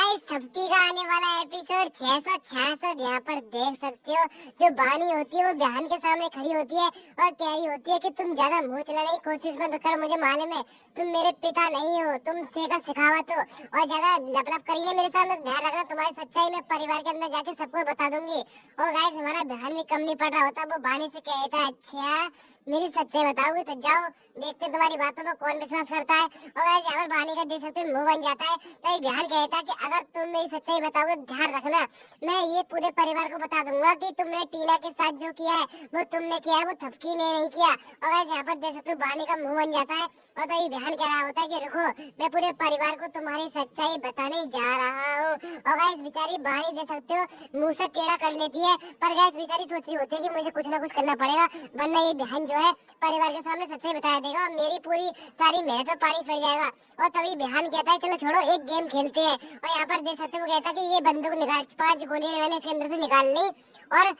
Guys थपकी का आने वाला एपिसोड 666 यहाँ पर देख सकते हो। जो बानी होती है वो बहन के सामने खड़ी होती है और कह रही होती है कि तुम ज्यादा मुंह चलाने की कोशिश मत कर, मुझे मालूम है तुम मेरे पिता नहीं हो, तुम सेका सिखावत हो और ज्यादा लपलप करेंगे मेरे सामने, ध्यान रखना तुम्हारी सच्चाई मैं परिवार के अंदर जाके सबको बता दूंगी। और गाइस हमारा बहन भी कम नहीं पड़ रहा होता, वो बानी से कहता है अच्छा मेरी सच्चाई बताओगे तो जाओ देखते तुम्हारी बातों में कौन विश्वास करता है। और गाइस यहाँ पर बानी का देख सकते हो मुंह बन जाता है, तो ये बहन कहता है कि अगर तुम मेरी सच्चाई बताओगे ध्यान रखना मैं ये पूरे परिवार को बता दूंगा कि तुमने टीना के साथ जो किया है वो तुमने किया है, वो थपकी ने नहीं किया। और गाइस यहाँ पर देख सकते हो बानी का मुंह बन जाता है और तो ये बहन कह रहा होता है कि रुको मैं पूरे परिवार को तुम्हारी सच्चाई बताने जा रहा हूँ। और गाइस बेचारी बानी देख सकते हो मुंह से टेढ़ा कर लेती है, पर गाइस बेचारी सोच रही होती है कि मुझे कुछ ना कुछ करना पड़ेगा वरना ये बहन जो है परिवार के सामने सच्चाई बता देगा और मेरी पूरी सारी मेहनत पर पानी फिर जाएगा। और तभी बहन कहता है चलो छोड़ो एक गेम खेलते हैं। और यहाँ पर देख सकते हो वो कहता है कि ये बंदूक निकाल, 5 गोलियां मैंने इसके अंदर से निकाल ली और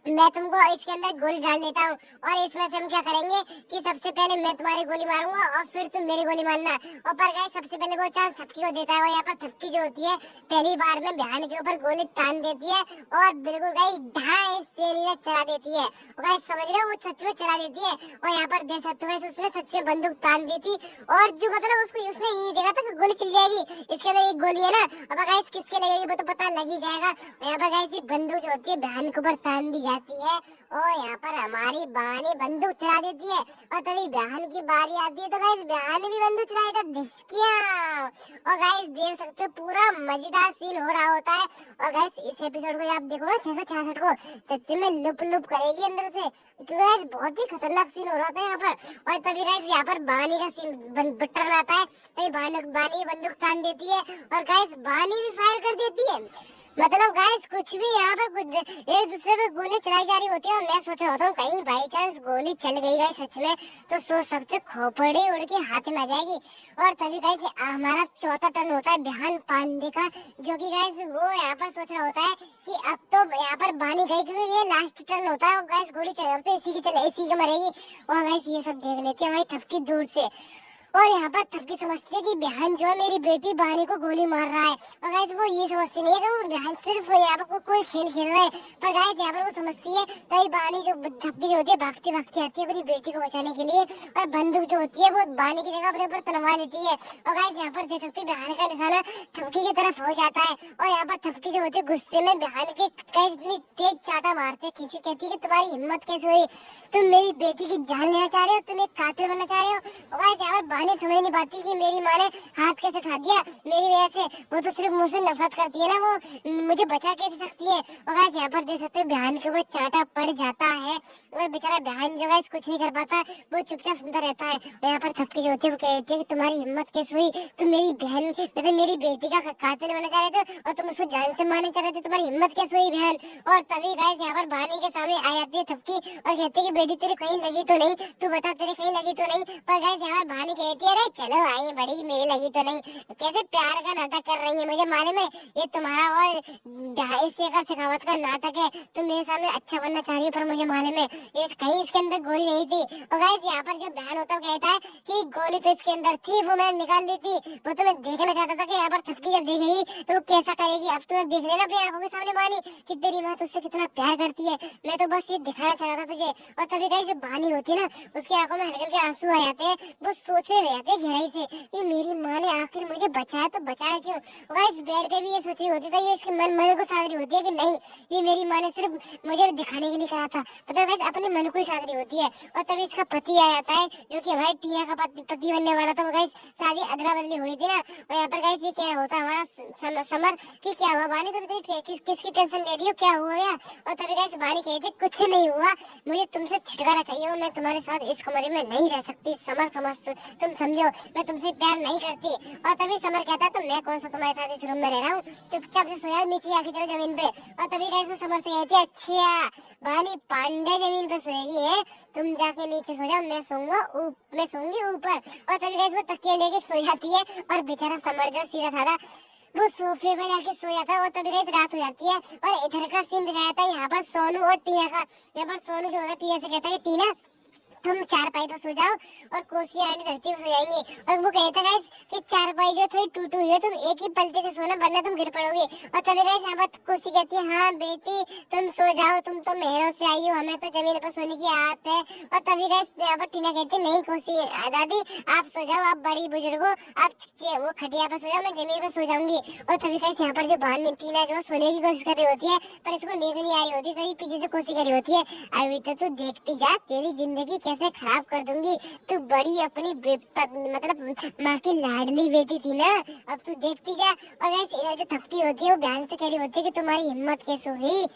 मैं तुमको इसके अंदर गोली डाल देता हूँ और इसमें से हम क्या करेंगे कि सबसे पहले मैं तुम्हारी गोली मारूंगा और फिर तुम मेरी गोली मारना। और पर गाइस सबसे पहले वो चांस थपकी को देता है और यहाँ पर थपकी जो होती है पहली बार में बहन के ऊपर गोली तान देती है और बिल्कुल गाइस ढाई से चला देती है। और गाइस समझ रहे हो वो सच में चला देती है और यहाँ पर देख सकते हो उसने सच में बंदूक तान दी थी और जो मतलब उसको उसने ये देखा था कि गोली चल जाएगी, इसके अंदर एक गोली है ना, अब गाइस किसके लगेगी वो तो पता लग ही जाएगा। और यहाँ पर गाइस बंदूक जो होती है बहन के ऊपर तान दी जाती है और यहाँ पर हमारी बहन बंदूक चला देती है और तभी बहन की बारी आती है तो गाइस बहन भी बंदूक चलाएगा धिसकिया। और गाइस देख सकते हो पूरा मजेदार सीन हो रहा होता है। और गाइस इस एपिसोड को आप देखोगे 666 को सच्ची में लुप लुप करेगी अंदर से, क्योंकि गाइस बहुत ही खतरनाक सीन हो रहा था यहाँ पर। और तभी गाइस यहाँ पर बानी का सीन बट्टर आता है, तभी बानी बंदूक तान देती है और गाइस बानी भी फायर कर देती है। मतलब गाइस कुछ भी यहाँ पर कुछ एक दूसरे पे गोली चलाई जा रही होती है और मैं सोच रहा होता हूँ कहीं बाई चांस गोली चल गई गाइस सच में तो सोच सकते खोपड़ी उड़ के हाथ में आ जाएगी। और तभी गाइस हमारा चौथा टर्न होता है बिहान पांडे का, जो कि गाइस वो यहाँ पर सोच रहा होता है कि अब तो यहाँ पर बानी गई क्योंकि ये लास्ट टर्न होता है और गाइस गोली चल तो इसी की मरेगी। और गाइस ये सब देख लेते हैं हमारी थपकी दूर से और यहाँ पर थपकी समझती है कि बहन जो है मेरी बेटी बानी को गोली मार रहा है। और गाइस वो ये समझती नहीं है कि वो बहन सिर्फ यहाँ पर कोई खेल खेल रहा है, पर गाइस यहाँ पर वो समझती है तभी बानी जो थपकी जो होती है भागती भागती आती है अपनी बेटी को बचाने के लिए और बंदूक जो होती है वो बानी की जगह अपने ऊपर तलवा लेती है। और गाइस यहाँ पर देख सकते हैं बहन का निशाना थपकी की तरफ हो जाता है और यहाँ पर थपकी जो होती है गुस्से में बहन के इतनी तेज चाटा मारते खींची, कहती है कि तुम्हारी हिम्मत कैसे हुई, तुम मेरी बेटी की जान लेना चाह रहे हो, तुम एक कातिल बनना चाह रहे हो। और गाइस यहाँ पर समझ नहीं पाती कि मेरी माँ ने हाथ कैसे उठा दिया मेरी वजह से, वो तो सिर्फ मुझसे नफरत करती है ना, वो मुझे बचा कैसे सकती है। और गाइस यहाँ पर देख सकते हैं बहन के ऊपर चाटा पड़ जाता है और बेचारा बहन जो गाइस कुछ नहीं कर पाता, वो चुपचाप सुनता रहता है। और यहाँ पर थपकी जो होती है वो कहती है कि तुम्हारी हिम्मत कैसे हुई, तुम मेरी बहन मतलब मेरी बेटी का कातिल बनना चाह रहे थे और तुम उसको जान से मारना चाह रहे थे, तुम्हारी हिम्मत कैसे हुई बहन। और तभी गाइस यहाँ पर बहनी के सामने आ जाती है थपकी और कहती है कि बेटी तेरी कहीं लगी तो नहीं, तू बता तेरे कहीं लगी तो नहीं। पर गाइस यहाँ पर बहनी कहती है चलो आई बड़ी मेरी लगी तो नहीं, कैसे प्यार का नाटक कर रही है, मुझे मालूम है ये तुम्हारा और 250 शेखावत का नाटक है, तुम मेरे सामने अच्छा बनना चाह रही है पर मुझे मालूम है ये कहीं इसके अंदर गोली नहीं थी। और गाइस यहाँ पर जो बहन होता है कहता है कि गोली तो इसके अंदर थी, वो मैंने निकाल दी थी, वो तो मैं देखना चाहता था कि यहाँ पर थपकी जब देखेगी तो वो कैसा करेगी। अब तो देख लेना अपनी आंखों के सामने बानी कि तेरी माँ तुझसे कितना प्यार करती है, मैं तो बस ये दिखाना चाह रहा था तुझे। और तभी गाइस जो बानी होती है ना उसकी आंखों में हल्के हल्के आंसू आ जाते हैं, वो सोचने रहते हैं गहराई से कि मेरी माँ ने आखिर मुझे बचाया तो बचाया क्यों। गाइस बेड पे भी ये सोच रही होती थी, ये इसके मन को साध रही होती है कि नहीं ये मेरी माँ ने सिर्फ मुझे दिखाने के लिए कहा था, पता गाइस अपने मन को ही साध रही होती है। और तभी इसका पति आ जाता है जो कि हमारी टीना का पति बनने वाला था, वो गाइस शादी अदला बदली हुई थी ना। और यहाँ पर गाइस ये क्या होता है हमारा समर कि क्या हुआ बानी तुम किसकी टेंशन ले रही हो, क्या हुआ यार। और तभी गाइस बानी कहती कुछ नहीं हुआ, मुझे तुमसे छुटकारा चाहिए और मैं तुम्हारे साथ इस कमरे में नहीं रह सकती समर, तुम समझो मैं तुमसे प्यार नहीं करती। और तभी समर कहता है तो मैं कौन सा तुम्हारे साथ इस रूम में रह रहा हूँ, चुपचाप से सोया नीचे आके चलो जमीन पे। और तभी गाइस वो समर से कहती है अच्छा बानी पांडे जमीन पे सोएगी है, तुम जाके नीचे सो जाओ, मैं सोऊंगी ऊपर। और तभी गाइस वो तकिया लेके सो जाती है और बेचारा समर जो सीधा साधा वो सोफे पे जाके सो जाता है। और तभी गाइस रात हो जाती है और इधर का सीन दिखाया था यहाँ पर सोनू और टीना का। यहाँ पर सोनू जो होता है टीना से कहता है टीना तुम चारपाई पर सो जाओ और कोसी आने धरती पर सो जाएंगी। और वो कहता है गाइस कि चारपाई जो थोड़ी टूटी हुई है, तुम एक ही पलटे से सोना वरना तुम गिर पड़ोगे। और तभी गाइस यहाँ पर कोसी कहती है हाँ बेटी तुम सो जाओ, तुम तो महरों से आई हो, हमें तो जमीन पर सोने की आदत है। और तभी गाइस यहाँ पर टीना कहती है नहीं कोसी दादी आप सो जाओ, आप बड़ी बुजुर्ग हो, आप वो खटिया पर सो जाओ, मैं जमीन पर सो जाऊंगी। और तभी गाइस यहाँ पर जो बहन टीना जो सोने की कोशिश कर रही होती है पर इसको नींद नहीं आई होती, तभी पीछे से कोशिश कर रही होती है अभी तो तू देखती जा तेरी जिंदगी कैसे खराब कर दूंगी, तू बड़ी अपनी मतलब माँ की लाडली बेटी थी ना, अब तू देखती जा। और गाइस जो थपकी होती है वो बहन से कह रही होती है कि तुम्हारी हिम्मत कैसे हुई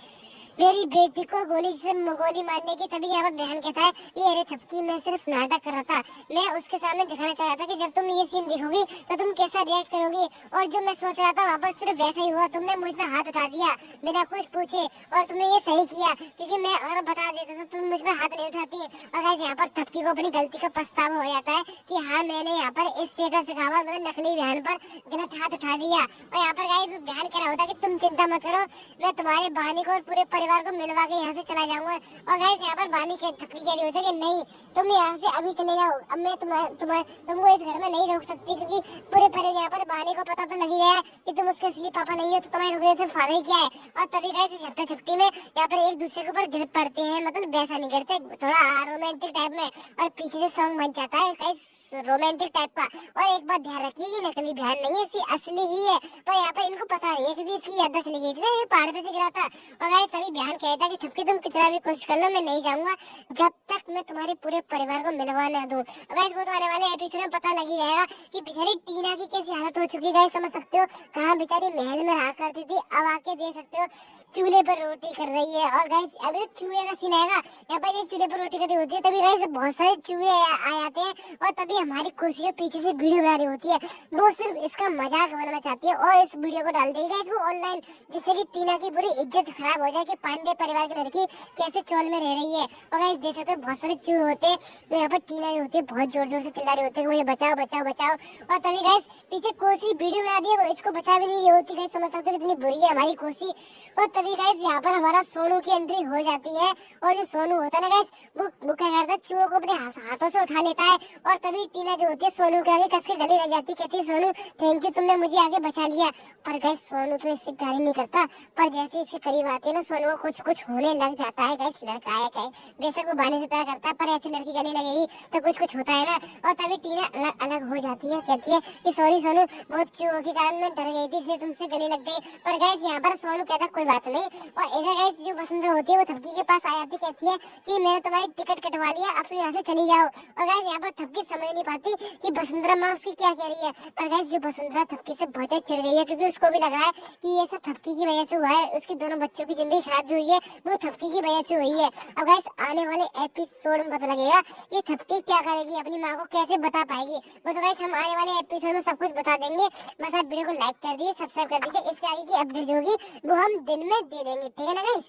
मेरी बेटी को गोली मारने की। तभी यहाँ पर बहन कहता है ये अरे थपकी मैं सिर्फ नाटक कर रहा था, मैं उसके सामने दिखाना चाह रहा था कि जब तुम ये सीन देखोगी तो तुम कैसा रिएक्ट करोगी। और जो मैं सोच रहा था वहाँ पर सिर्फ वैसा ही हुआ, तुमने मुझ पे हाथ उठा दिया बिना कुछ पूछे और तुमने ये सही किया क्योंकि मैं और बता देता तो तुम मुझ पे हाथ नहीं उठाती। और गाइस यहाँ पर थपकी को अपनी गलती का पछतावा हो जाता है कि हाँ मैंने यहाँ पर इस शेखर शेखावत मतलब नकली बहन पर गलत हाथ उठा दिया। और यहाँ पर गाइस बहन कह रहा होता है कि तुम चिंता मत करो, मैं तुम्हारे बहानी को और पूरे परिवार को मिलवा के यहाँ से चला जाऊंगा। और गाइस यहाँ पर बानी के थपकी कह रही होती है कि नहीं तुम यहाँ से अभी चले जाओ, अब मैं तुमको इस घर में नहीं रोक सकती क्योंकि पूरे परिवार यहाँ पर बानी को पता तो लग ही गया है कि तुम उसके असली पापा नहीं हो, तो तुम्हारे रुकने से फायदा ही क्या है। और तभी गाइस झपटा झपटी में यहाँ पर एक दूसरे के ऊपर गिर पड़ते हैं, मतलब वैसा नहीं गिरते, थोड़ा रोमांटिक टाइप में, और पीछे से सॉन्ग बन जाता है गाइस रोमांटिक टाइप का। और एक बात ध्यान रखिए ये नकली बहन नहीं है, इसकी असली ही है, पर यहाँ पर इनको पता नहीं है क्योंकि इसकी याददाश्त चली गई थी ना, ये पहाड़ पे से गिरा था। और गाइस तभी बहन कहता है कि छुपके तुम कितना भी कोशिश कर लो मैं नहीं जाऊंगा जब तक मैं तुम्हारे पूरे परिवार को मिलवा ना दूं। गाइस वो तो आने वाले एपिसोड में पता लग ही जाएगा कि बेचारी टीना की कैसी हालत हो चुकी है। समझ सकते हो कहाँ बेचारी महल में रहा करती थी, अब आके देख सकते हो चूल्हे पर रोटी कर रही है। और गाइस अभी चूहे का सीन आएगा, यहाँ पर ये चूल्हे पर रोटी कर रही होती है, तभी गाइस बहुत सारे चूहे आ जाते हैं और तभी हमारी कोशिश पीछे से वीडियो बना रही होती है, वो सिर्फ इसका मजाक बनाना चाहती है और इस वीडियो को डाल देगी गाइस वो ऑनलाइन, जिससे कि टीना की पूरी इज्जत खराब हो जाए कि पांडे परिवार की लड़की कैसे चौल में रह रही है। और गाइस देख सकते हो बहुत सारे चूहे होते हैं, तो यहाँ पर टीना ही होती है बहुत जोर जोर से चिल्ला रही होती है मुझे बचाओ बचाओ बचाओ। और तभी गाइस पीछे कोसी वीडियो बना दी है, वो इसको बचा भी नहीं रही होती। गाइस समझ सकते हो कितनी बुरी है हमारी कोसी। और तभी गाइस यहाँ पर हमारा सोनू की एंट्री हो जाती है, और जो सोनू होता है ना गाइस वो क्या करता है चूहों को अपने हाथों से उठा लेता है। और तभी टीना जो होती है सोनू के आगे कस के गले लग जाती है, कहती है सोनू थैंक यू तुमने मुझे आगे बचा लिया। पर गाइस सोनू तो इससे प्यार ही नहीं करता, पर जैसे इसके करीब आते हैं ना सोनू को कुछ होने लग जाता है। गाइस लड़का है क्या, बेशक वो बानी से प्यार करता है पर ऐसी लड़की गले लगेगी तो कुछ होता है ना। और तभी टीना अलग हो जाती है, कहती है कि सॉरी सोनू बहुत चूहों के कारण मैं डर गई थी इसलिए तुमसे गले लग गई। पर गाइस यहाँ पर सोनू कहता कोई बात नहीं। और इधर गाइस जो वसुंधरा होती है वो थपकी के पास आ जाती, कहती है कि मैंने तुम्हारी टिकट कटवा लिया, अब तुम यहाँ से चली जाओ। और गाइस यहाँ पर थपकी समझ नहीं पाती कि वसुंधरा माँ उसकी क्या कह रही है, पर गाइस जो वसुंधरा थपकी से बहुत चिढ़ गई है क्योंकि उसको भी लग रहा है कि ये सब थपकी की वजह से हुआ है, उसकी दोनों बच्चों की जिंदगी खराब जो हुई है वो थपकी की वजह से हुई है। अब गाइस आने वाले एपिसोड में पता लगेगा ये थपकी क्या करेगी, अपनी माँ को कैसे बता पाएगी, वो तो गाइस हम आने वाले एपिसोड में सब कुछ बता देंगे। बस आप वीडियो को लाइक कर दीजिए, सब्सक्राइब कर दीजिए, इससे आगे की अपडेट होगी वो हम दिन में दे देंगे, ठीक है ना गाइस।